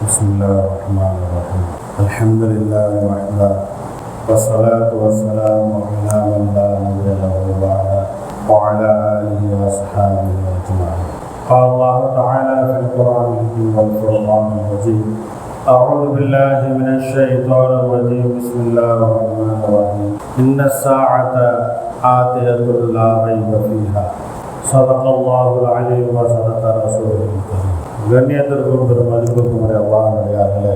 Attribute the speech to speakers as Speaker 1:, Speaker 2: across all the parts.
Speaker 1: بسم الله الرحمن الرحيم. الحمد لله وحده والصلاة والسلام على من لا نبي له بعده وعلى آله وصحبه أجمعين. قال الله تعالى في القرآن الكريم والفرقان المجيد: أعوذ بالله من الشيطان الرجيم. بسم الله الرحمن الرحيم. إن الساعة آتية لا ريب فيها. صدق الله العليم وصدق رسوله الكريم. கண்ணியத்திற்கும் பெரும் மதிப்புக்கும் அல்லாஹ்வுடைய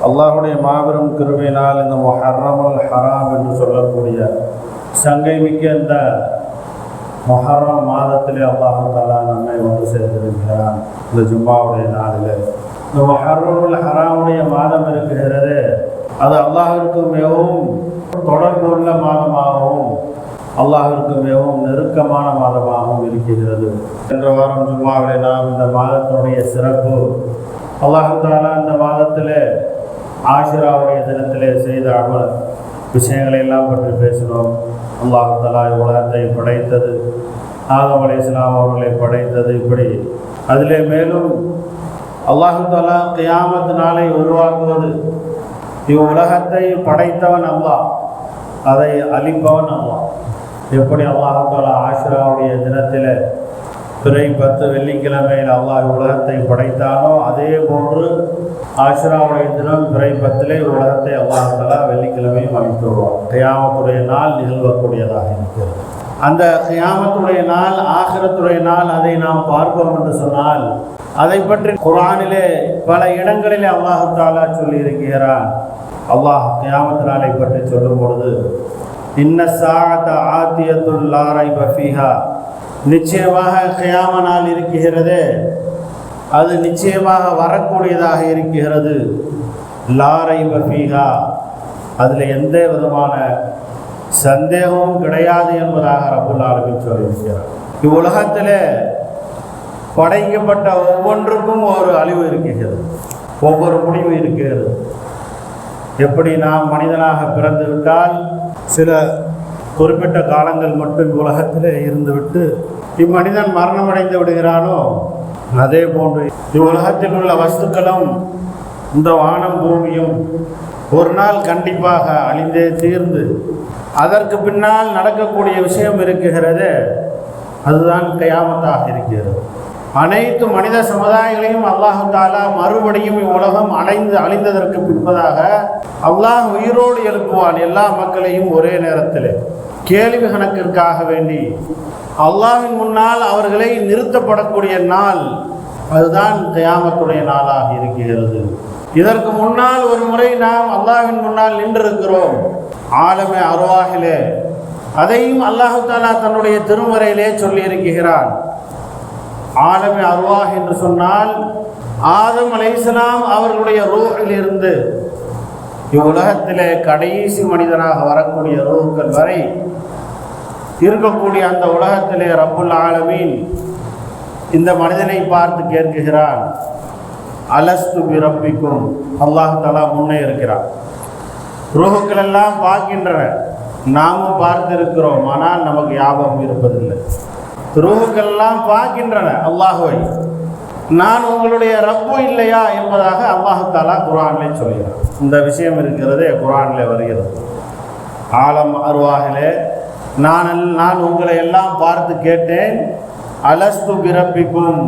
Speaker 1: அல்லாஹ்வுடைய மாபெரும் கிருபையினால் இந்த முஹர்ரமுல் ஹராம் என்று சொல்லக்கூடிய சங்கை மிக்க இந்த முஹர்ரம் மாதத்திலே அல்லாஹ் தஆலா நம்மை ஒன்று சேர்த்திருக்கிறான். இந்த ஜும்மாவுடைய நாளிலே இந்த முஹர்ரமுல் ஹராமுடைய மாதம் இருக்கிறது. அது அல்லாஹ்விற்கு மிகவும் தொடர்புள்ள மாதமாகவும் அல்லாஹ்விற்கு மிகவும் நெருக்கமான மாதமாகவும் இருக்கிறது. சென்ற வாரம் ஜும்மாவிலே நாம் இந்த மாதத்தினுடைய சிறப்பு, அல்லாஹ் தஆலா இந்த மாதத்திலே ஆஷிராவுடைய தினத்திலே செய்த அமல் விஷயங்களை எல்லாம் பற்றி பேசினோம். அல்லாஹ் தஆலா உலகத்தை படைத்தது, ஆதம் அலைஹிஸ்ஸலாம் அவர்களை படைத்தது, இப்படி அதிலே மேலும் அல்லாஹ் தஆலா கியாமத் நாளை உருவாக்குவது, இவ்வுலகத்தை படைத்தவன் அல்லாஹ், அதை அழிப்பவன் அல்லாஹ். எப்படி அல்லாஹ் தஆலா ஆஷிராவுடைய தினத்தில் பிறை 10 வெள்ளிக்கிழமையில் அல்லாஹ் உலகத்தை படைத்தானோ அதே போன்று ஆஷிராவுடைய தினம் பிறை 10 உலகத்தை அல்லாஹ் தஆலா வெள்ளிக்கிழமையும் அழித்து வருவார். கியாமத்துடைய நாள் நிகழ்வக்கூடியதாக இருக்கிறது. அந்த கியாமத்துடைய நாள், ஆகிரத்துடைய நாள், அதை நாம் பார்ப்போம் என்று சொன்னால் அதை பற்றி குர்ஆனிலே பல இடங்களிலே அல்லாஹ் தஆலா சொல்லி இருக்கிறான். அல்லாஹ் கியாமத் நாளை பற்றி சொல்லும் பொழுது, இன்ன ஸாஅத ஆத்தியத்துல் லா ரைப ஃபீஹா, நிச்சயமாக கியாம நாள் இருக்கிறது, அது நிச்சயமாக வரக்கூடியதாக இருக்கிறது. லா ரைப ஃபீஹா, அதில் எந்த விதமான சந்தேகமும் கிடையாது என்பதாக ரப்புல் ஆலமீன் சொல்லியிருக்கிறார். இவ்வுலகத்தில் படைக்கப்பட்ட ஒவ்வொன்றுக்கும் ஒரு அழிவு இருக்கிறது, ஒவ்வொரு முடிவு இருக்கிறது. எப்படி நாம் மனிதனாக பிறந்துவிட்டால் சில குறிப்பிட்ட காலங்கள் மட்டும் உலகத்தில் இருந்துவிட்டு இம்மனிதன் மரணமடைந்து விடுகிறானோ, அதே போன்று இவ்வுலகத்தில் உள்ள வஸ்துக்களும் இந்த வானம் பூமியும் ஒரு நாள் கண்டிப்பாக அழிந்தே தீர்ந்து அதற்கு பின்னால் நடக்கக்கூடிய விஷயம் இருக்கிறது, அதுதான் கியாமத்தாக இருக்கிறது. அனைத்து மனித சமுதாயங்களையும் அல்லாஹ் தஆலா மறுபடியும் இவ்வுலகம் அழிந்ததற்கு பின்பதாக அல்லாஹ் உயிரோடு எழுப்புவான் எல்லா மக்களையும் ஒரே நேரத்தில் கேள்வி கணக்கிற்காக வேண்டி அல்லாஹ்வின் முன்னால் அவர்களை நிறுத்தப்படக்கூடிய நாள், அதுதான் கியாமத்துடைய நாளாக இருக்கிறது. இதற்கு முன்னால் ஒரு முறை நாம் அல்லாஹ்வின் முன்னால் நின்றிருக்கிறோம், ஆலமே அர்வாஹிலே. அதையும் அல்லாஹ் தஆலா தன்னுடைய திருமறையிலே சொல்லி இருக்கிறான். ஆலமே அர்வாஹ் என்று சொன்னால் ஆதம் அலைஹிஸ்ஸலாம் அவர்களுடைய ரூஹிலிருந்து இவ்வுலகத்திலே கடைசி மனிதனாக வரக்கூடிய ரூஹ்கள் வரை இருக்கக்கூடிய அந்த உலகத்திலே ரப்புல் ஆலமீன் இந்த மனிதனை பார்த்து கேட்கிறான், அலஸ்து பி ரப்பிக்கும். அல்லாஹ் தஆலா முன்னே இருக்கிறான். ரூஹுக்கள் எல்லாம் பார்க்கின்றன, நாமும் பார்த்திருக்கிறோம், ஆனால் நமக்கு ஞாபகம் இருப்பதில்லை. ரூஹுக்கள் எல்லாம் பார்க்கின்றன அல்லாஹுவை, நான் உங்களுடைய ரப்பு இல்லையா என்பதாக அல்லாஹ் தஆலா குர்ஆனிலே சொல்கிறார். இந்த விஷயம் இருக்கிறது, குர்ஆனிலே வருகிறது. ஆலம் அர்வாஹிலே நான் உங்களை எல்லாம் பார்த்து கேட்டேன், அலஸ்து பி ரப்பிக்கும்,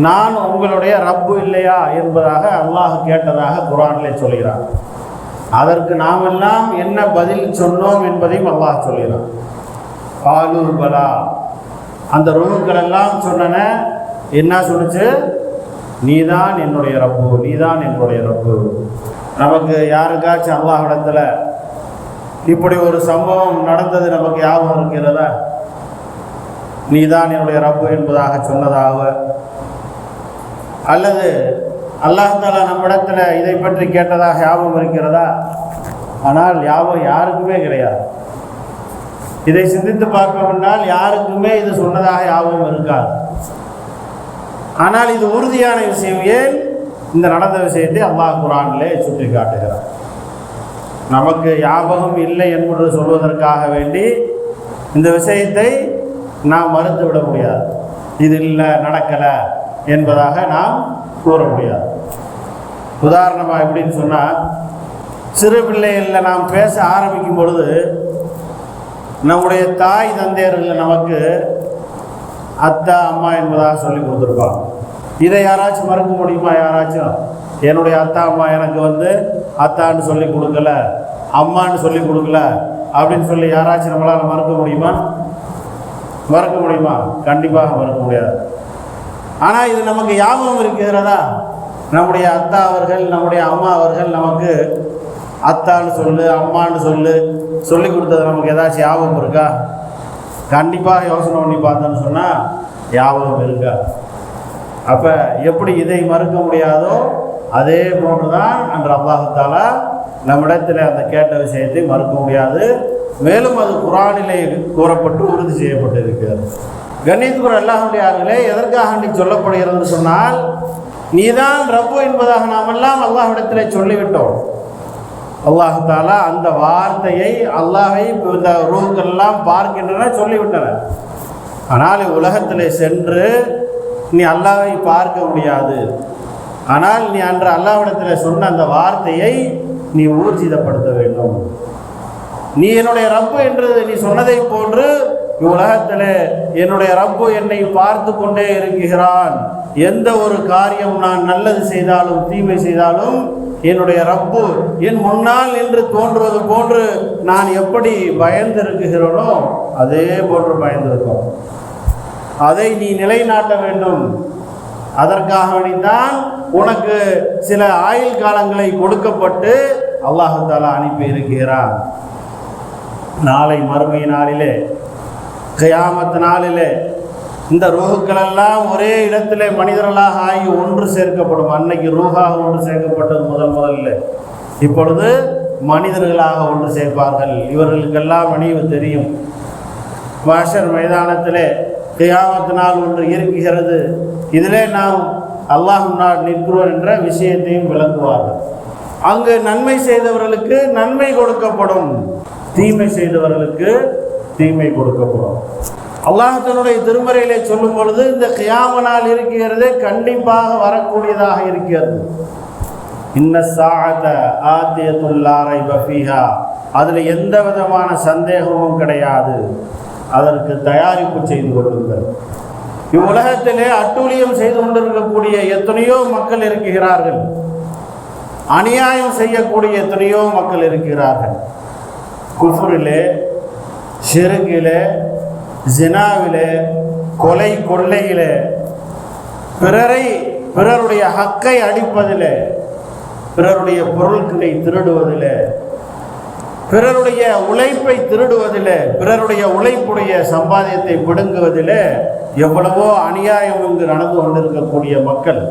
Speaker 1: நான் உங்களுடைய ரப்பு இல்லையா என்பதாக அல்லாஹ் கேட்டதாக குர்ஆனிலே சொல்கிறார். அதற்கு நாம் எல்லாம் என்ன பதில் சொன்னோம் என்பதையும் அல்லாஹ் சொல்கிறார். காலு பலா, அந்த ரூஹுக்கள் எல்லாம் சொன்னன, என்ன சொன்னுச்சு? நீதான் என்னுடைய ரப்பு, நீதான் என்னுடைய ரப்பு. நமக்கு யாருக்காச்சும் அல்லாஹ்விடத்தில் இப்படி ஒரு சம்பவம் நடந்தது நமக்கு ஞாபகம் இருக்கிறதா? நீதான் என்னுடைய ரப்பு என்பதாக சொன்னதாக, அல்லது அல்லாஹ் தஆலா நம்மிடத்தில் இதை பற்றி கேட்டதாக ஞாபகம் இருக்கிறதா? ஆனால் ஞாபகம் யாருக்குமே கிடையாது. இதை சிந்தித்து பார்ப்போம்னால் யாருக்குமே இது சொன்னதாக ஞாபகம் இருக்காது. ஆனால் இது உறுதியான விஷயம். ஏன்? இந்த நடந்த விஷயத்தை அல்லாஹ் குர்ஆனிலே சுட்டி காட்டுகிறார். நமக்கு ஞாபகம் இல்லை என்று சொல்வதற்காக வேண்டி இந்த விஷயத்தை நாம் மறுத்து விட முடியாது. இது இல்லை, நடக்கலை என்பதாக நாம் கூற முடியாது. உதாரணமாக எப்படின்னு சொன்னால், சிறு பிள்ளைகளில் நாம் பேச ஆரம்பிக்கும் பொழுது நம்முடைய தாய் தந்தையர்கள் நமக்கு அத்தா அம்மா என்பதாக சொல்லி கொடுத்துருப்பாங்க. இதை யாராச்சும் மறக்க முடியுமா? யாராச்சும் என்னுடைய அத்தா அம்மா எனக்கு அத்தான்னு சொல்லி கொடுக்கல, அம்மான்னு சொல்லி கொடுக்கல அப்படின்னு சொல்லி யாராச்சும் நம்மளால் மறக்க முடியுமா? மறக்க முடியுமா? கண்டிப்பாக மறக்க முடியாது. ஆனால் இது நமக்கு ஞாபகம் இருக்கிறதா? நம்முடைய அத்தா அவர்கள், நம்முடைய அம்மா அவர்கள் நமக்கு அத்தான்னு சொல்லு, அம்மான்னு சொல்லி கொடுத்தது நமக்கு ஏதாச்சும் ஞாபகம் இருக்கா? கண்டிப்பாக யோசனை பண்ணி பார்த்தோன்னு சொன்னால் ஞாபகம் இருக்கா? அப்போ எப்படி இதை மறுக்க முடியாதோ அதே போன்று தான் அன்று அல்லாஹ் தஆலா நம்மிடத்தில் அந்த கேட்ட விஷயத்தை மறுக்க முடியாது. மேலும் அது குர்ஆனிலே கூறப்பட்டு உறுதி செய்யப்பட்டு இருக்கிறது. கண்ணியத்துக்குரிய அல்லாஹ்வுடையார்களே, எதற்காக சொல்லப்படுகிறது சொன்னால், நீதான் ரப்பு என்பதாக நாமெல்லாம் அல்லாஹ்விடத்திலே சொல்லிவிட்டோம். அல்லாஹ் தஆலா அந்த வார்த்தையை அல்லாஹை இந்த ரூஹ்களெல்லாம் பார்க்கின்றன சொல்லிவிட்டன. ஆனால் உலகத்திலே சென்று நீ அல்லாஹை பார்க்க முடியாது. ஆனால் நீ அன்று அல்லாஹ்விடத்தில் சொன்ன அந்த வார்த்தையை நீ ஊர்ஜிதப்படுத்த வேண்டும். நீ என்னுடைய ரப்பு என்று நீ சொன்னதை போன்று உலகத்தில் என்னுடைய ரப்பு என்னை பார்த்து கொண்டே இருக்கிறான். எந்த ஒரு காரியம் நான் நல்லது செய்தாலும் தீமை செய்தாலும் என்னுடைய ரப்பு என் முன்னால் என்று தோன்றுவது போன்று நான் எப்படி பயந்திருக்கிறேனோ அதே போன்று பயந்திருக்கோம். அதை நீ நிலைநாட்ட வேண்டும். அதற்காக வேண்டித்தான் உனக்கு சில ஆயுள் காலங்களை கொடுக்கப்பட்டு அல்லாஹ் தஆலா அனுப்பி இருக்கிறான். நாளை மறுமை நாளிலே, கியாமத் நாளிலே இந்த ரூஹுக்களெல்லாம் ஒரே இடத்திலே மனிதர்களாக ஆகி ஒன்று சேர்க்கப்படும். அன்னைக்கு ரூஹாக ஒன்று சேர்க்கப்பட்டது முதல்ல. இப்பொழுது மனிதர்களாக ஒன்று சேர்ப்பார்கள். இவர்களுக்கெல்லாம் நினைவு தெரியும். மஹ்ஷர் மைதானத்திலே கியாமத் நாள் ஒன்று இருக்கிறது. இதிலே நாம் அல்லாஹ் முன்னால் நிற்கிறோம் என்ற விஷயத்தையும் விளக்குவார்கள். அங்கு நன்மை செய்தவர்களுக்கு நன்மை கொடுக்கப்படும், தீமை செய்தவர்களுக்கு தீமை கொடுக்கப்படும். அல்லாஹ் தன்னுடைய திருமறையிலே சொல்லும் பொழுது இந்த கியாம நாள் இருக்கிறது கண்டிப்பாக வரக்கூடியதாக இருக்கிறது. இன்ன ஸாஅத ஆத்தியத்துல் லா ரைப ஃபீஹா, அதில் எந்த விதமான சந்தேகமும் கிடையாது. அதற்கு தயாரிப்பு செய்து கொள்ளுங்கள். இவ்வுலகத்திலே அட்டூழியம் செய்து கொண்டிருக்கக்கூடிய எத்தனையோ மக்கள் இருக்கிறார்கள். அநியாயம் செய்யக்கூடிய எத்தனையோ மக்கள் இருக்கிறார்கள். குஃப்ரிலே, ஷிர்கிலே, ஜினாவிலே, கொலை கொள்ளையிலே, பிறருடைய ஹக்கை அடிப்பதிலே, பிறருடைய பொருட்களை திருடுவதிலே, பிறருடைய உழைப்பை திருடுவதிலே, பிறருடைய உழைப்புடைய சம்பாதியத்தை பிடுங்குவதிலே எவ்வளவோ அநியாயம் இங்கு நடந்து கொண்டிருக்கக்கூடிய மக்கள்.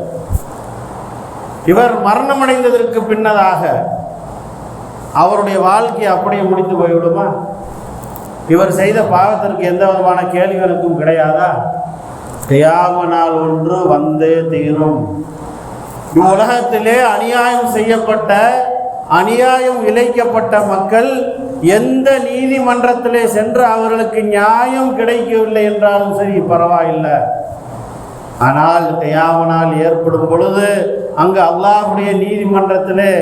Speaker 1: இவர் மரணமடைந்ததற்கு பின்னதாக அவருடைய வாழ்க்கையை அப்படியே முடித்து போய்விடுமா? இவர் செய்த பாவத்திற்கு எந்த விதமான கேள்விகளுக்கும் கிடையாதா? கியாம நாள் ஒன்று வந்தே தீரும். இவ்வுலகத்திலே அநியாயம் செய்யப்பட்ட, அநியாயம் இழைக்கப்பட்ட மக்கள் எந்த நீதிமன்றத்திலே சென்று அவர்களுக்கு நியாயம் கிடைக்கவில்லை என்றாலும் சரி பரவாயில்லை. ஆனால் கியாம நாள் ஏற்படும் பொழுது அங்கு அல்லாஹ்வுடைய நீதிமன்றத்திலே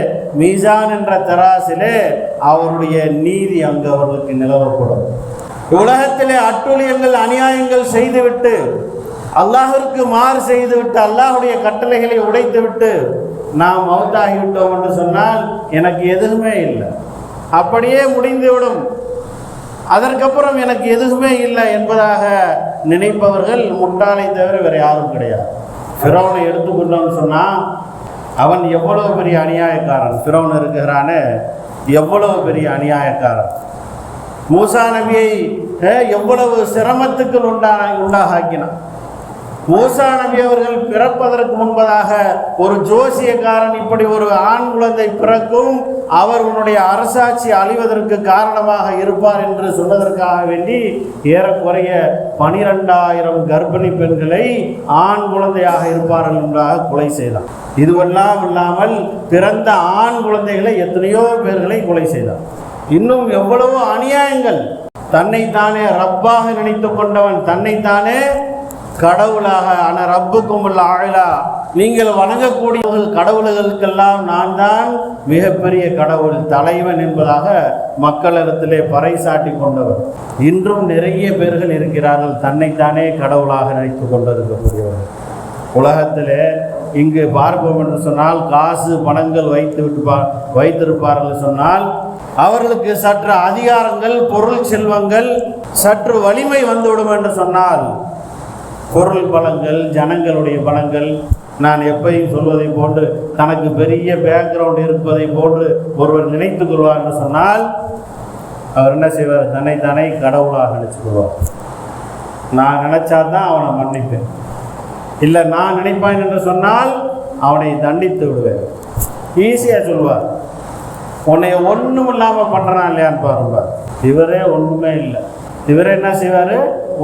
Speaker 1: மீசான் என்ற தராசிலே அவருடைய நீதி அங்கு அவர்களுக்கு நிலவப்படும். உலகத்திலே அட்டூழியங்கள் அநியாயங்கள் செய்துவிட்டு, அல்லாஹ்விற்கு மாறு செய்துவிட்டு, அல்லாஹ்வுடைய கட்டளைகளை உடைத்துவிட்டு நாம் மௌத்தாகிவிட்டோம் என்று சொன்னால் எனக்கு எதுவுமே இல்லை, அப்படியே முடிந்துவிடும், அதற்கப்புறம் எனக்கு எதுவுமே இல்லை என்பதாக நினைப்பவர்கள் முட்டாளை தவிர வேறு யாரும் கிடையாது. ஃபிரௌனை எடுத்துக்கொண்டோம்னு சொன்னால் அவன் எவ்வளவு பெரிய அநியாயக்காரன். ஃபிரௌன் இருக்கிறானே எவ்வளவு பெரிய அநியாயக்காரன். மூசா நபியை எவ்வளவு சிரமத்துக்கு உண்டாகினான். மூசா நபி அவர்கள் பிறப்பதற்கு முன்பதாக ஒரு ஜோசியக்காரன் இப்படி ஒரு ஆண் குழந்தை பிறக்கும், அவர் உன்னுடைய அரசாட்சி அழிவதற்கு காரணமாக இருப்பார் என்று சொன்னதற்காக வேண்டி ஏறக்குறைய 12,000 கர்ப்பிணி பெண்களை ஆண் குழந்தையாக இருப்பார்கள் என்றாக கொலை செய்தார். இதுவெல்லாம் இல்லாமல் பிறந்த ஆண் குழந்தைகளை எத்தனையோ பேர்களை கொலை செய்தார். இன்னும் எவ்வளவோ அநியாயங்கள். தன்னைத்தானே ரப்பாக நினைத்து கொண்டவன், தன்னைத்தானே கடவுளாக அன ரப்புக்கும் ஆயிலா, நீங்கள் வணங்கக்கூடிய கடவுள்களுக்கெல்லாம் நான் தான் மிகப்பெரிய கடவுள், தலைவன் என்பதாக மக்களிடத்திலே பறைசாட்டி கொண்டவர். இன்றும் நிறைய பேர்கள் இருக்கிறார்கள் தன்னைத்தானே கடவுளாக நினைத்து கொண்டிருக்கக்கூடியவர்கள். உலகத்திலே இங்கு பார்ப்போம் என்று சொன்னால், காசு பணங்கள் வைத்திருப்பார்கள் சொன்னால் அவர்களுக்கு சற்று அதிகாரங்கள், பொருள் செல்வங்கள், சற்று வலிமை வந்துவிடும் என்று சொன்னால், பொருள் பலங்கள், ஜனங்களுடைய பலங்கள், நான் எப்பையும் சொல்வதை போன்று தனக்கு பெரிய பேக்ரவுண்ட் இருப்பதை போன்று ஒருவர் நினைத்து கொள்வார் என்று சொன்னால், அவர் என்ன செய்வார்? தன்னைத்தானே கடவுளாக நினைச்சு கொள்வார். நான் நினைச்சாதான் அவனை மன்னிப்பேன், இல்லை நான் நினைப்பேன் என்று சொன்னால் அவனை தண்டித்து விடுவேன். ஈஸியாக சொல்லுவார். உன்னை ஒன்றும் இல்லாமல் பண்ணுறான் இல்லையான்னு பாருப்பார். இவரே ஒன்றுமே இல்லை. இவரே என்ன செய்வார்?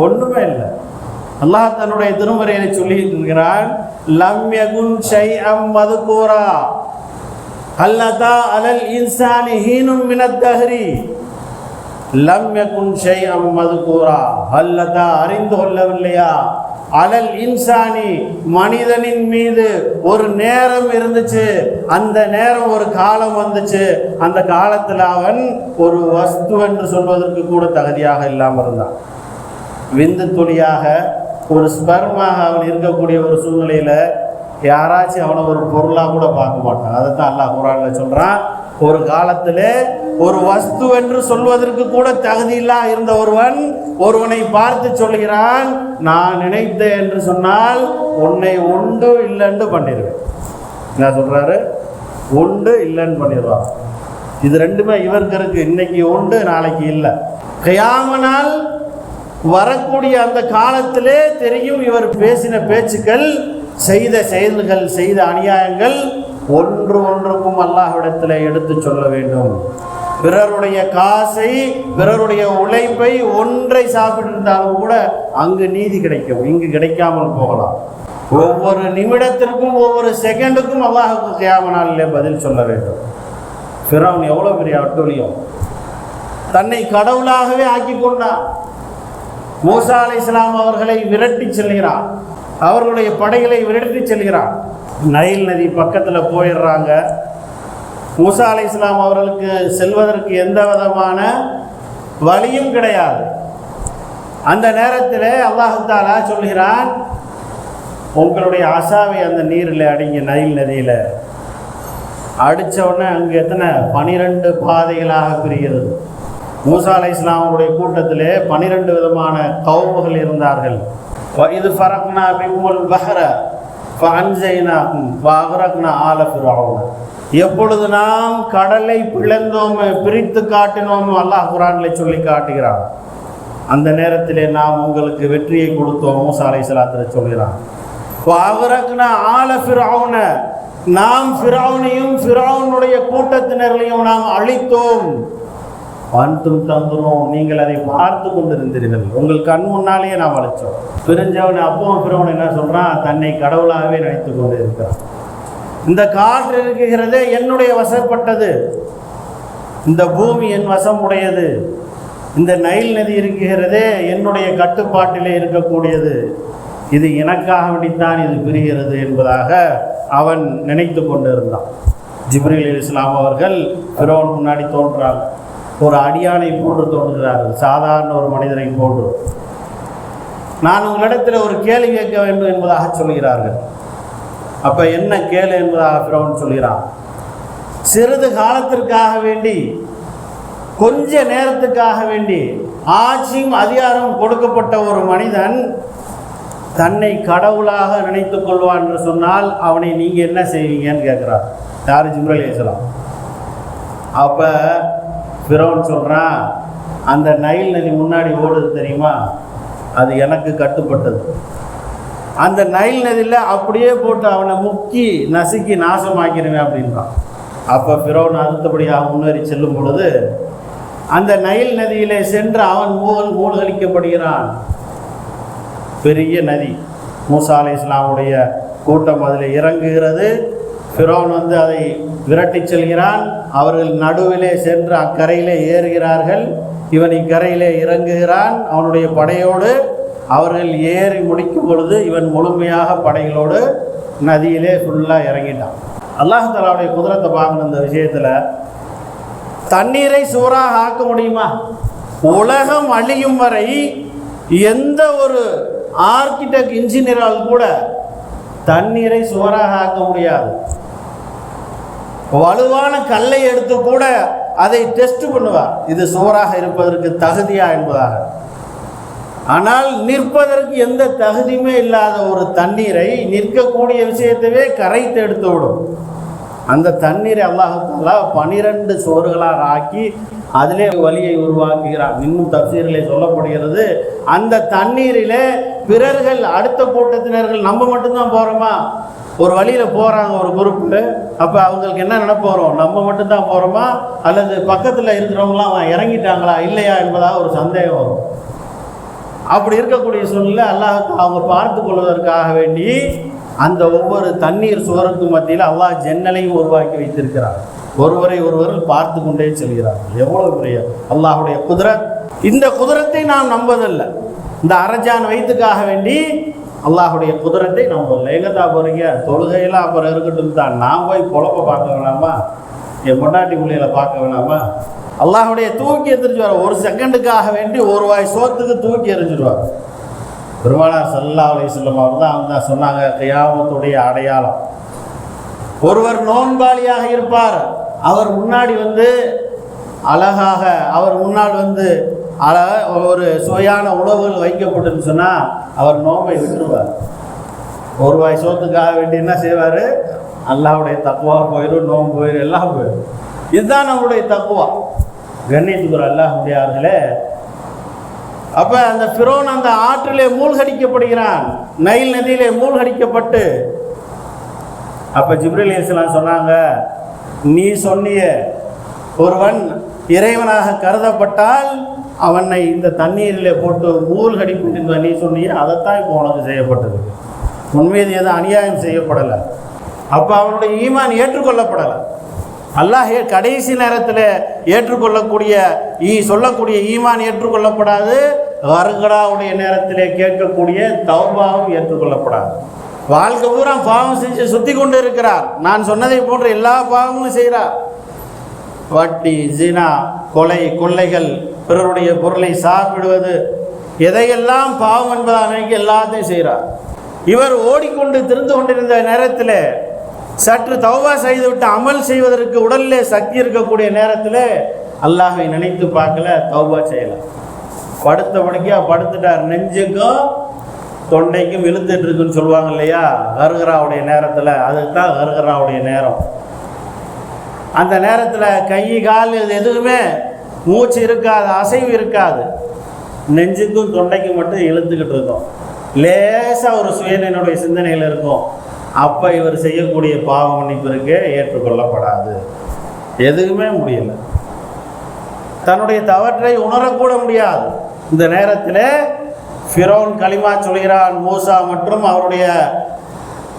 Speaker 1: ஒன்றுமே இல்லை. அல்லாஹ் தன்னுடைய திருமறையை சொல்லிட்டு இருக்கிறான், லம் யகுன் ஷைஅம் மதுகூரா அல்லதா அலல் இன்சானி ஹீனும் மினத் தஹ்ரி. லம் யகுன் ஷைஅம் மதுகூரா, அல்லதா அறிந்து கொள்ளவில்லையா, அலல் இன்சானி மனிதனின் மீது ஒரு நேரம் இருந்துச்சு, அந்த நேரம் ஒரு காலம் வந்துச்சு, அந்த காலத்தில் அவன் ஒரு வஸ்து என்று சொல்வதற்கு கூட தகுதியாக இல்லாமல் இருந்தான். விந்து துளியாக ஒரு ஸ்பெர்மாக அவன் இருக்கக்கூடிய ஒரு சூழ்நிலையில் யாராச்சும் அவனை ஒரு பொருளாக கூட பார்க்க மாட்டான். அதை தான் அல்லாஹ் குர்ஆன்ல சொல்கிறான், ஒரு காலத்தில் ஒரு வஸ்து என்று சொல்வதற்கு கூட தகுதியில்லா இருந்த ஒருவனை பார்த்து சொல்கிறான், நான் நினைத்தேன் என்று சொன்னால் உன்னை உண்டு இல்லைன்னு பண்ணிடுவேன். என்ன சொல்றாரு? உண்டு இல்லைன்னு பண்ணிடுவான். இது ரெண்டுமே இவருக்கு இருக்கு. இன்னைக்கு உண்டு, நாளைக்கு இல்லை. கியாமனால் வரக்கூடிய அந்த காலத்திலே தெரியும் இவர் பேசின பேச்சுக்கள், செய்த செயல்கள், செய்த அநியாயங்கள் ஒன்றுக்கும் அல்லாஹ்விடத்தில் எடுத்து சொல்ல வேண்டும். பிறருடைய காசை, பிறருடைய உழைப்பை ஒன்றை சாப்பிட்டிருந்தாலும் கூட அங்கு நீதி கிடைக்கும், இங்கு கிடைக்காமல் போகலாம். ஒவ்வொரு நிமிடத்திற்கும் ஒவ்வொரு செகண்டுக்கும் அல்லாஹ்வுக்கு கியாம நாளிலே பதில் சொல்ல வேண்டும். ஃபிரௌன் எவ்வளோ பெரிய அட்டூழியம்! தன்னை கடவுளாகவே ஆக்கி கொண்டான். மூசா அலைஹிஸ்ஸலாம் அவர்களை விரட்டி செல்கிறான், அவர்களுடைய படைகளை விரட்டி செல்கிறான். நைல் நதி பக்கத்தில் போயிடுறாங்க. மூசா அலைஹிஸ்ஸலாம் அவர்களுக்கு செல்வதற்கு எந்த விதமான வழியும் கிடையாது. அந்த நேரத்தில் அல்லாஹ் தஆலா சொல்கிறான், உங்களுடைய ஆசாவை அந்த நீரில் அடிங்க. நைல் நதியில் அடித்த உடனே அங்கே எத்தனை 12 பாதைகளாக பிரிகிறது. மூசா அலைஹிஸ்ஸலாமுடைய கூட்டத்திலே 12 விதமான கௌமுகள் இருந்தார்கள். இது ஃபரக்னா பிகுமுல் பஹ்ர ஃபஅன்ஜைனாகும் வஅக்ரக்னா ஆல ஃபிரௌன். எப்பொழுது நாம் கடலை பிளந்தோம், பிரித்து காட்டினோம், அல்லாஹ் குர்ஆனிலே சொல்லி காட்டுகிறான். அந்த நேரத்திலே நாம் உங்களுக்கு வெற்றியை கொடுத்தோம் மூசா அலைஹிஸ்ஸலாத்தை சொல்கிறான். வஅக்ரக்னா ஆல ஃபிரௌன், நாம் ஃபிரௌனையும் ஃபிரௌனுடைய கூட்டத்தினர்களையும் நாம் அழித்தோம். அன்தும் தந்துரும், நீங்கள் அதை பார்த்து கொண்டிருந்தீர்கள், உங்கள் கண் முன்னாலேயே நாம் அழைச்சோம். பிரிஞ்சவன் அப்பவும் ஃபிரௌன் என்ன சொல்றான்? தன்னை கடவுளாகவே நினைத்து கொண்டு இருக்கிறான். இந்த காற்று இருக்குகிறதே என்னுடைய வசப்பட்டது, இந்த பூமி என் வசம் உடையது, இந்த நைல் நதி இருக்குகிறதே என்னுடைய கட்டுப்பாட்டிலே இருக்கக்கூடியது, இது எனக்காக வேண்டித்தான் இது பிரிகிறது என்பதாக அவன் நினைத்து கொண்டு இருந்தான். ஜிப்ரீல் அலைஹிஸ்ஸலாம் அவர்கள் ஃபிரௌன் முன்னாடி தோன்றாங்க. ஒரு அடியானை போன்று தோன்றுகிறார்கள், சாதாரண ஒரு மனிதனை போன்று. நான் உங்களிடத்தில் ஒரு கேள்வி கேட்க வேண்டும் என்பதாக சொல்கிறார்கள். அப்போ என்ன கேளு என்பதாக ஃபிரௌன் சொல்கிறான். சிறிது காலத்திற்காக வேண்டி, கொஞ்ச நேரத்துக்காக வேண்டி ஆட்சியும் அதிகாரம் கொடுக்கப்பட்ட ஒரு மனிதன் தன்னை கடவுளாக நினைத்து கொள்வான் என்று சொன்னால் அவனை நீங்கள் என்ன செய்வீங்கன்னு கேட்குறார். யார்? ஜிப்ரீல் அலைஹிஸ்ஸலாம். அப்போ ஃபிரௌன் சொல்கிறான், அந்த நைல் நதி முன்னாடி ஓடுது தெரியுமா, அது எனக்கு கட்டுப்பட்டது. அந்த நைல் நதியில் அப்படியே போட்டு அவனை முக்கி நசுக்கி நாசமாக்கிடுவேன் அப்படின்றான். அப்போ ஃபிரௌன் அடுத்தபடியாக முன்னேறி செல்லும் பொழுது அந்த நைல் நதியிலே சென்று அவன் மூழ்கடிக்கப்படுகிறான். பெரிய நதி. மூசா அலைஹிஸ்ஸலாமுடைய கூட்டம் அதில் இறங்குகிறது. ஃபிரௌன் அதை விரட்டி செல்கிறான். அவர்கள் நடுவிலே சென்று அக்கரையிலே ஏறுகிறார்கள். இவன் இக்கரையிலே இறங்குகிறான் அவனுடைய படையோடு. அவர்கள் ஏறி முடிக்கும் பொழுது இவன் முழுமையாக படைகளோடு நதியிலே ஃபுல்லாக இறங்கிட்டான். அல்லாஹ் தஆலாவுடைய குதிரத்தை பார்க்கணும். இந்த விஷயத்தில் தண்ணீரை சூறாக ஆக்க முடியுமா? உலகம் அழியும் வரை எந்த ஒரு ஆர்கிடெக்ட் இன்ஜினியரால் கூட தண்ணீரை சூறாக ஆக்க முடியாது. வலுவான கல்லை எடுத்து கூட அதை டெஸ்ட் பண்ணுவார், இது சூறாக இருப்பதற்கு தகுதியா என்பதாக. ஆனால் நிற்பதற்கு எந்த தகுதியுமே இல்லாத ஒரு தண்ணீரை நிற்கக்கூடிய விஷயத்தவே கரைத்து எடுத்து விடும். அந்த தண்ணீரை அல்லாஹ் தஆலா 12 சுவர்களாக ஆக்கி அதிலே வழியை உருவாக்குகிறான். இன்னும் தஃசீரிலே சொல்லப்படுகிறது, அந்த தண்ணீரிலே பிறர்கள் அடுத்த கூட்டத்தினர்கள் நம்ம மட்டும்தான் போகிறோமா? ஒரு வழியில் போகிறாங்க ஒரு குரூப்பு, அப்போ அவங்களுக்கு என்ன நினைப்போகிறோம், நம்ம மட்டும்தான் போகிறோமா அல்லது பக்கத்தில் இருக்கிறவங்களாம் இறங்கிட்டாங்களா இல்லையா என்பதாக ஒரு சந்தேகம் வரும். அப்படி இருக்கக்கூடிய சூழ்நிலை அல்லாஹ் அவங்க பார்த்து கொள்வதற்காக வேண்டி அந்த ஒவ்வொரு தண்ணீர் சுவருக்கு மத்தியில் அல்லாஹ் ஜன்னலையும் உருவாக்கி வைத்திருக்கிறார். ஒருவரை ஒருவர் பார்த்து கொண்டே செல்கிறார்கள். எவ்வளவு பெரிய அல்லாஹுடைய குதிரத்! இந்த குதிரத்தை நாம் நம்பதில்லை. இந்த அரஜான் வயிற்றுக்காக வேண்டி அல்லாஹுடைய குதிரத்தை நம்பதில்லை. எங்கத்தா போகிறீங்க? தொழுகையெல்லாம் அப்புறம் இருக்கட்டும் தான், நான் போய் பொழப்ப பார்க்க வேணாமா? என் பொண்டாட்டி பிள்ளைகளை பார்க்க வேணாமா? அல்லாஹுடைய தூக்கி எரிஞ்சிடுவார். ஒரு செகண்டுக்காக வேண்டி ஒரு வாய் சோத்துக்கு தூக்கி எரிஞ்சிடுவார். பெருமானார் ஸல்லல்லாஹு அலைஹி வஸல்லம் அவர் தான் அவங்க தான் சொன்னாங்க, கியாமத்துடைய அடையாளம் ஒருவர் நோன்பாளியாக இருப்பார், அவர் முன்னாடி அழகாக அவர் முன்னால் ஒரு சுவையான உணவுகள் வைக்கப்பட்டுன்னு சொன்னால் அவர் நோன்பை விட்டுருவார். ஒரு வாய் சோத்துக்காக வேண்டி என்ன செய்வார்? அல்லாஹ்வுடைய தக்வா போயிடும், நோன்பு போயிடும், எல்லாம் போயிடும். இதுதான் நம்மளுடைய தக்வா. கண்ணியத்துக்குரிய அல்லாஹ்வுடையார்களே, அப்போ அந்த ஃபிரௌன் அந்த ஆற்றிலே மூழ்கடிக்கப்படுகிறான், நைல் நதியிலே மூழ்கடிக்கப்பட்டு. அப்போ ஜிப்ரீல் அலைஹிஸ்ஸலாம் சொன்னாங்க, நீ சொன்னிய ஒருவன் இறைவனாக கருதப்பட்டால் அவனை இந்த தண்ணீரிலே போட்டு மூழ்கடிப்பு நீ சொன்னிய, அதைத்தான் இப்போ உனக்கு செய்யப்பட்டது. உண்மையில் எதுவும் அநியாயம் செய்யப்படலை. அப்போ அவனுடைய ஈமான் ஏற்றுக்கொள்ளப்படலை. அல்லாஹ் கடைசி நேரத்தில் ஏற்றுக்கொள்ளக்கூடிய சொல்லக்கூடிய ஈமான் ஏற்றுக்கொள்ளப்படாது. கர்கராவுடைய நேரத்திலே கேட்கக்கூடிய தௌபாவும் ஏற்றுக்கொள்ளப்படாது. வாழ்க்கை பூரா பாவம் செஞ்சு சுற்றி கொண்டு இருக்கிறார். நான் சொன்னதை போன்ற எல்லா பாவமும் செய்கிறார். வட்டி, ஜினா, கொலை, கொள்ளைகள், பிறருடைய பொருளை சாப்பிடுவது, எதையெல்லாம் பாவம் என்பதாக எல்லாத்தையும் செய்கிறார். இவர் ஓடிக்கொண்டு திருந்து கொண்டிருந்த நேரத்தில் சற்று தௌபா செய்துவிட்டு அமல் செய்வதற்கு உடலிலே சக்தி இருக்கக்கூடிய நேரத்தில் அல்லாஹ்வை நினைத்து பார்க்கல, தௌபா செய்யலை. படுத்தபடிக்கா படுத்துட்டார். நெஞ்சுக்கும் தொண்டைக்கும் இழுத்துட்டு இருக்குன்னு சொல்லுவாங்க இல்லையா, கர்கராவுடைய நேரத்தில். அதுக்கு தான் கர்கராவுடைய நேரம். அந்த நேரத்தில் கை கால் எதுவுமே மூச்சு இருக்காது, அசைவு இருக்காது. நெஞ்சுக்கும் தொண்டைக்கும் மட்டும் இழுத்துக்கிட்டு இருக்கும். லேசாக ஒரு சுயனுடைய சிந்தனையில் இருக்கும். அப்போ இவர் செய்யக்கூடிய பாவ மன்னிப்பிற்கு ஏற்றுக்கொள்ளப்படாது. எதுவுமே முடியலை. தன்னுடைய தவற்றை உணரக்கூட முடியாது. இந்த நேரத்தில் ஃபிரௌன் கலிமா சொல்கிறான், மூசா மற்றும் அவருடைய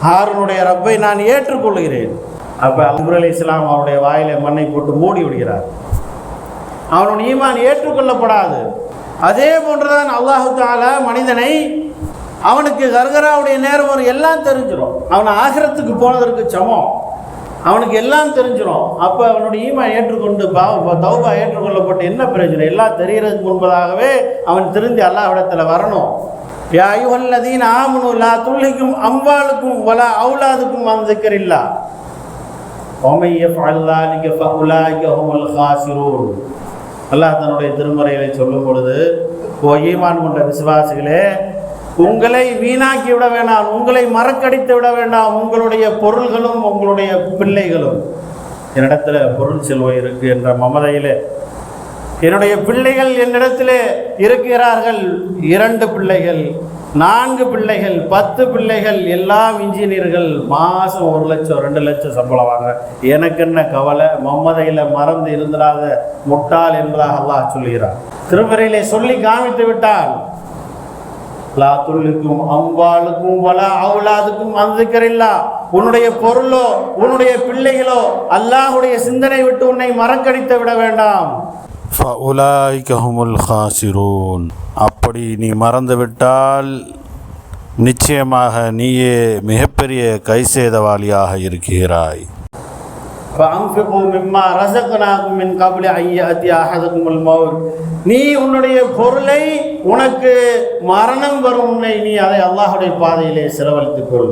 Speaker 1: ஹாரூனுடைய ரப்பை நான் ஏற்றுக்கொள்கிறேன். அப்போ ஜிப்ரீல் அலைஹிஸ்ஸலாம் அவருடைய வாயிலை மண்ணை போட்டு மூடி விடுகிறார். அவனுடைய ஈமான் ஏற்றுக்கொள்ளப்படாது. அதே போன்றுதான் அல்லாஹு தஆலா மனிதனை, அவனுக்கு கர்கராவுடைய நேரம் ஒரு எல்லாம் தெரிஞ்சிடும். அவன் ஆகிரத்துக்கு போனதற்கு சமம். அவனுக்கு எல்லாம் தெரிஞ்சிடும். அப்போ அவனுடைய ஈமான் ஏற்றுக்கொண்டு தௌபா ஏற்றுக்கொள்ளப்பட்டு என்ன பிரயோஜனம்? எல்லாம் தெரிகிறதுக்கு முன்பதாகவே அவன் திருந்தி அல்லாஹ்விடத்தில் வரணும். யா அய்யுஹல்லதீன ஆமனு லா துல்ஹிக்கும் அம்வாலுக்கும் வலா அவுலாதுக்கும் அன் ஸிக்ரில்லாஹ் வமன் யஃஅல் ஸாலிக ஃபஉலாயிக ஹுமுல் காஸிரூன். அல்லாஹ் தன்னுடைய திருமறைகளை சொல்லும் பொழுது, ஓ ஈமான் கொண்ட விசுவாசிகளே, உங்களை வீணாக்கி விட வேண்டாம், உங்களை மறக்கடித்து விட வேண்டாம். உங்களுடைய பொருள்களும் உங்களுடைய பிள்ளைகளும், என்னிடத்தில் பொருள் செல்வம் இருக்கு என்ற மமதையிலே என்னுடைய பிள்ளைகள் என்னிடத்தில் இருக்கிறார்கள். 2 பிள்ளைகள், 4 பிள்ளைகள், 10 பிள்ளைகள், எல்லாம் இன்ஜினியர்கள், மாதம் 1 லட்சம் 2 லட்சம் சம்பளம் வாங்க. எனக்கு என்ன கவலை? மமதையில் மறந்து இருந்திராத முட்டாள் என்பதாக அல்லாஹ் சொல்கிறார். திருமறையிலே சொல்லி காமித்து விட்டால், லா துல்லுக்கும் அம்பாலுக்கும் வலா அவுலாதுக்கும் அன் ஸிக்ரில்லாஹ். உன்னுடைய பொருளோ உன்னுடைய பிள்ளைகளோ அல்லாஹ்வுடைய சிந்தனை விட்டு உன்னை மறக்கடித்து விட வேண்டாம். ஃபஉலாயிக ஹுமுல் ஹாசிரூன். அப்படி நீ மறந்துவிட்டால் நிச்சயமாக நீயே மிகப்பெரிய கைசேதவாளியாக இருக்கிறாய். فَأَنْفِقُوا مِمَّا رَزَقْنَاكُمْ مِنْ قَبْلِ أَنْ يَأْتِيَ أَحَدَكُمُ الْمَوْتُ. நீ உன்னுடைய பொருளை உனக்கு மரணம் வரும் முன்னே நீ அதை அல்லாஹ்வுடைய பாதையிலே செலவழித்துக் கொள்.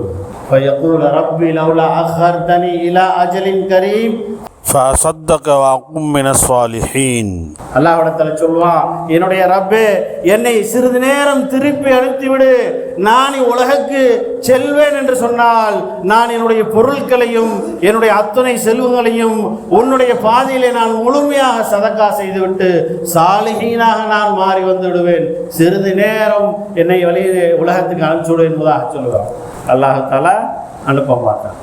Speaker 1: فَيَقُولُ رَبِّي لَوْلَا أَخَّرْتَنِي إِلَى أَجَلٍ قَرِيبٍ فَأَصَدَّقَ وَأَكُن مِّنَ الصَّالِحِينَ. அல்லாஹ்விடத்துல சொல்வான், என்னுடைய ரப்பே, என்னை சிறிது நேரம் திருப்பி அனுப்பிவிடு. நான் உலகுக்கு செல்வேன் என்று சொன்னால் நான் என்னுடைய பொருட்களையும் என்னுடைய அத்தனை செல்வங்களையும் உன்னுடைய பாதையிலே நான் முழுமையாக சதக்கா செய்துவிட்டு சாலிஹீனாக நான் மாறி வந்து விடுவேன். சிறிது நேரம் என்னை வெளியே உலகத்துக்கு அனுப்பிச்சுடு என்பதாக சொல்லுவான். அல்லாஹ் தஆலா அனுப்ப மாட்டான்.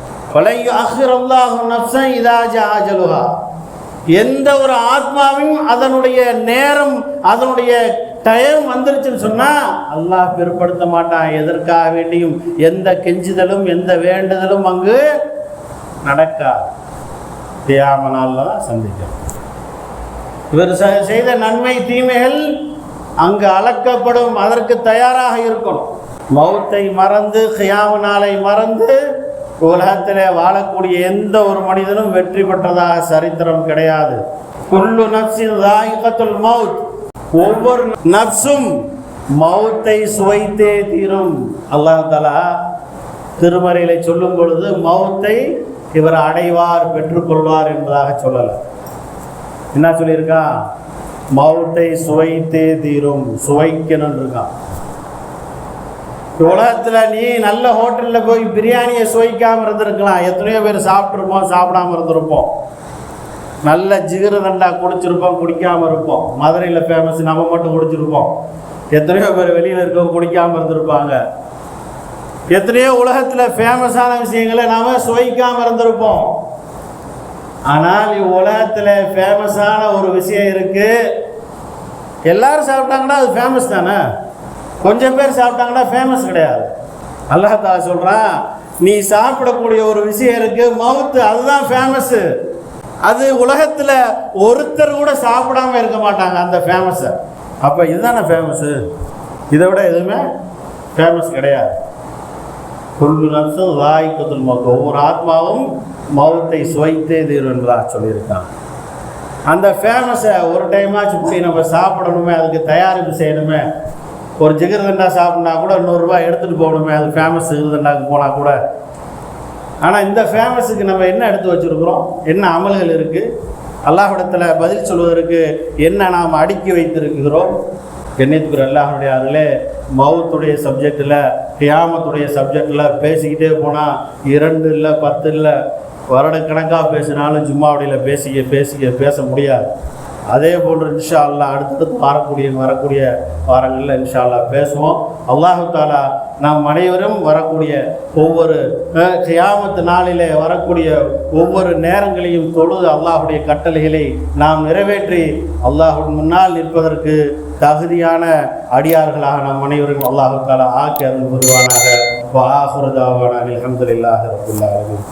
Speaker 1: எந்த ஒரு ஆத்மாவையும் அதனுடைய நேரம் அதனுடைய டைம் வந்துருச்சுன்னு சொன்னா அல்லாஹ் பிற்படுத்த மாட்டான். எதற்காக வேண்டியும் எந்த கெஞ்சுதலும் எந்த வேண்டுதலும் அங்கு நடக்காது. தியாம நாளில் தான் சந்திக்கும். இவர் செய்த நன்மை தீமைகள் அங்கு அளக்கப்படும். அதற்கு தயாராக இருக்கணும். மௌத்தை மறந்து கியாம நாளை மறந்து உலகத்தில் வாழக்கூடிய எந்த ஒரு மனிதனும் வெற்றி பெற்றதாக சரித்திரம் கிடையாது. குல்லு நஃப்ஸின் ذائقத்துல் மௌத். ஒவ்வொரு நஃப்ஸும் மௌத்தை சுவைத்தே தீரும். அல்லாஹ் தஆலா திருமறையிலே சொல்லும் பொழுது மௌத்தை இவர் அடைவார், பெற்றுக்கொள்வார் என்பதாக சொல்லலை. என்ன சொல்லியிருக்கான்? மௌத்தை சுவைத்தே தீரும், சுவைக்கணும் இருக்கான். உலகத்தில் நீ நல்ல ஹோட்டலில் போய் பிரியாணியை சுவைக்காமல் இருந்திருக்கலாம். எத்தனையோ பேர் சாப்பிட்ருப்போம், சாப்பிடாமல் இருந்திருப்போம். நல்ல ஜிகிரு தண்டா குடிச்சிருப்போம், குடிக்காமல் இருப்போம். மதுரையில் ஃபேமஸ், நம்ம மட்டும் குடிச்சிருப்போம். எத்தனையோ பேர் வெளியில் இருக்கவங்க குடிக்காமல் இருந்திருப்பாங்க. எத்தனையோ உலகத்தில் ஃபேமஸான விஷயங்களை நாம் சுவைக்காமல் இருந்திருப்போம். ஆனால் உலகத்தில் ஃபேமஸான ஒரு விஷயம் இருக்குது. எல்லாரும் சாப்பிட்டாங்கன்னா அது ஃபேமஸ் தானே. கொஞ்சம் பேர் சாப்பிட்டாங்கன்னா ஃபேமஸ் கிடையாது. அல்லாஹ் தஆலா சொல்கிறான், நீ சாப்பிடக்கூடிய ஒரு விஷயம் இருக்குது, மவுத்து, அதுதான் ஃபேமஸ்ஸு. அது உலகத்தில் ஒருத்தர் கூட சாப்பிடாமல் இருக்க மாட்டாங்க அந்த ஃபேமஸை. அப்போ இதுதானே ஃபேமஸ்ஸு, இதை விட எதுவுமே ஃபேமஸ் கிடையாது. குல்லு நஃப்ஸின் ذائقத்துல் மௌத். ஒவ்வொரு ஆத்மாவும் மௌத்தை சுவைத்தே தீரும் என்பதாக சொல்லியிருக்காங்க. அந்த ஃபேமஸை ஒரு டைமாச்சும் இப்படி நம்ம சாப்பிடணுமே, அதுக்கு தயாரிப்பு செய்யணுமே. ஒரு ஜிகிர்தண்டா சாப்பிட்னா கூட 100 ரூபாய் எடுத்துகிட்டு போகணுமே, அது ஃபேமஸ் ஜிகிர்தண்டாவுக்கு போனால் கூட. ஆனால் இந்த ஃபேமஸுக்கு நம்ம என்ன எடுத்து வச்சுருக்குறோம்? என்ன அமல்கள் இருக்குது? அல்லாஹ்விடத்தில் பதில் சொல்வதற்கு என்ன நாம் அடுக்கி வைத்திருக்கிறோம்? கண்ணியத்துக்குரிய அல்லாஹ்வுடைய அருளே, மௌத்துடைய சப்ஜெக்டில், கியாமத்துடைய சப்ஜெக்டில் பேசிக்கிட்டே போனால் 2 இல்லை 10 இல்லை வருடக்கணக்காக பேசினாலும் ஜும்மாவுடையில் பேச முடியாது. அதே போன்று இன்ஷா அல்லாஹ் அடுத்தடுத்து வரக்கூடிய வாரங்களில் இன்ஷா அல்லாஹ் பேசுவோம். அல்லாஹு தஆலா நாம் அனைவரும் வரக்கூடிய ஒவ்வொரு கியாமத்து நாளிலே வரக்கூடிய ஒவ்வொரு நேரங்களையும் தொழுது அல்லாஹுடைய கட்டளைகளை நாம் நிறைவேற்றி அல்லாஹ்வின் முன்னால் நிற்பதற்கு தகுதியான அடியார்களாக நாம் அனைவரும் அல்லாஹு தஆலா ஆக்கி அருள் புரிவானாக. வ ஆகிரு தாவானா அல்ஹம்துலில்லாஹி ரப்பில் ஆலமீன்.